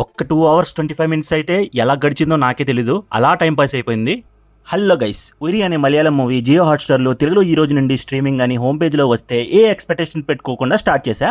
ఒక్క 2 hours 25 minutes అయితే ఎలా గడిచిందో నాకే తెలీదు. అలా టైం పాస్ అయిపోయింది. హలో గైస్, ఉరి అనే మలయాళం మూవీ జియో హాట్‌స్టార్‌లో తెలుగులో ఈ రోజు నుండి స్ట్రీమింగ్ అని హోమ్ పేజ్‌లో వస్తే ఏ ఎక్స్‌పెక్టేషన్ పెట్టుకోకుండా స్టార్ట్ చేశా.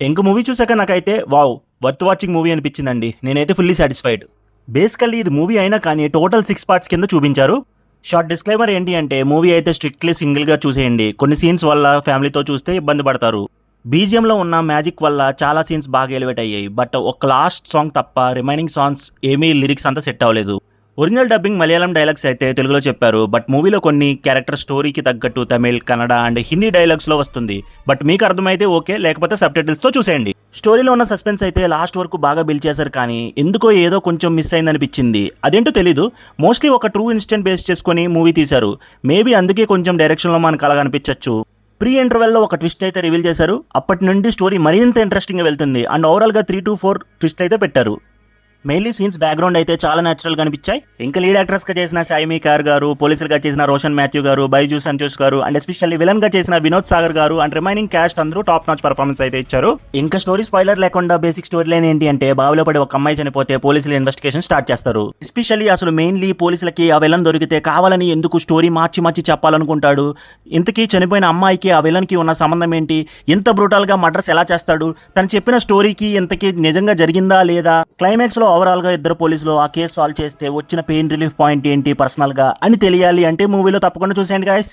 ఇంక మూవీ చూసాక నాకైతే వావ్, వర్త్ వాచింగ్ మూవీ అనిపించిందండి. నేనైతే ఫుల్లీ సాటిస్ఫైడ్. బేసికల్లీ ఇది మూవీ అయినా కానీ టోటల్ 6 పార్ట్స్ కింద చూపించారు. షార్ట్ డిస్క్లైమర్ ఏంటి అంటే మూవీ అయితే స్ట్రిక్ట్లీ సింగిల్గా చూసేయండి. కొన్ని సీన్స్ వల్ల ఫ్యామిలీతో చూస్తే ఇబ్బంది పడతారు. బీజిఎంలో ఉన్న మ్యాజిక్ వల్ల చాలా సీన్స్ బాగా ఎలివేట్ అయ్యాయి. బట్ ఒక లాస్ట్ సాంగ్ తప్ప రిమైనింగ్ సాంగ్స్ ఏమీ లిరిక్స్ అంతా సెట్ అవ్వలేదు. ఒరిజినల్ డబ్బింగ్ మలయాళం డైలాగ్స్ అయితే తెలుగులో చెప్పారు. బట్ మూవీలో కొన్ని క్యారెక్టర్ స్టోరీకి తగ్గట్టు తమిళ్, కన్నడ అండ్ హిందీ డైలాగ్స్లో వస్తుంది. బట్ మీకు అర్థమైతే ఓకే, లేకపోతే సబ్ టైటిల్స్తో చూసేయండి. స్టోరీలో ఉన్న సస్పెన్స్ అయితే లాస్ట్ వరకు బాగా బిల్డ్ చేశారు, కానీ ఎందుకో ఏదో కొంచెం మిస్ అయిందనిపించింది. అదేంటో తెలీదు. మోస్ట్లీ ఒక ట్రూ ఇన్సిడెంట్ బేస్ చేసుకొని మూవీ తీశారు. మేబీ అందుకే కొంచెం డైరెక్షన్లో మనకు అలాగ అనిపించవచ్చు. ప్రీ ఇంటర్వెల్లో ఒక ట్విస్ట్ అయితే రివీల్ చేశారు. అప్పటి నుండి స్టోరీ మరింత ఇంట్రెస్టింగ్గా వెళ్తుంది. అండ్ ఓవరాల్గా 3 to 4 ట్విస్ట్ అయితే పెట్టారు. మెయిన్లీ సీన్స్ బ్యాక్గ్రౌండ్ అయితే చాలా న్యాచురల్గా అనిపించాయి. ఇంకా లీడ్ యాక్ట్రెస్గా చేసిన షైమీ కార్ గారు, పోలీసులుగా చేసిన రోషన్ మాథ్యూ గారు, బైజూ సంతోష్ గారు అండ్ ఎస్పెషల్లీ విలన్గా చేసిన వినోద్ సాగర్ గారు అండ్ రిమైనింగ్ క్యాస్ట్ అందరూ టాప్ నాచ్ పర్ఫార్మెన్స్ అయితే ఇచ్చారు. ఇంకా స్టోరీ స్పాయిలర్ లేకుండా బేసిక్ స్టోరీ లైన్ ఏంటి అంటే బావిలో పడి ఒక అమ్మాయి చనిపోతే పోలీసులు ఇన్వెస్టిగేషన్ స్టార్ట్ చేస్తారు. ఎస్పెషల్లీ అసలు మెయిన్లీ పోలీసులకి ఆ విలన్ దొరికితే కావాలని ఎందుకు స్టోరీ మార్చి చెప్పాలనుకుంటాడు. ఇంతకీ చనిపోయిన అమ్మాయికి ఆ విలన్కి ఉన్న సంబంధం ఏంటి, ఇంత బ్రూటల్గా మర్డర్స్ ఎలా చేస్తాడు, తను చెప్పిన స్టోరీకి ఇంతకీ నిజంగా జరిగిందా లేదా, క్లైమాక్స్లో ఓవరాల్గా ఇద్దరు పోలీసులు ఆ కేసు సాల్వ్ చేస్తే వచ్చిన పెయిన్ రిలీఫ్ పాయింట్ ఏంటి పర్సనల్గా అని తెలియాలి అంటే మూవీలో తప్పకుండా చూసేయండి గాయస్.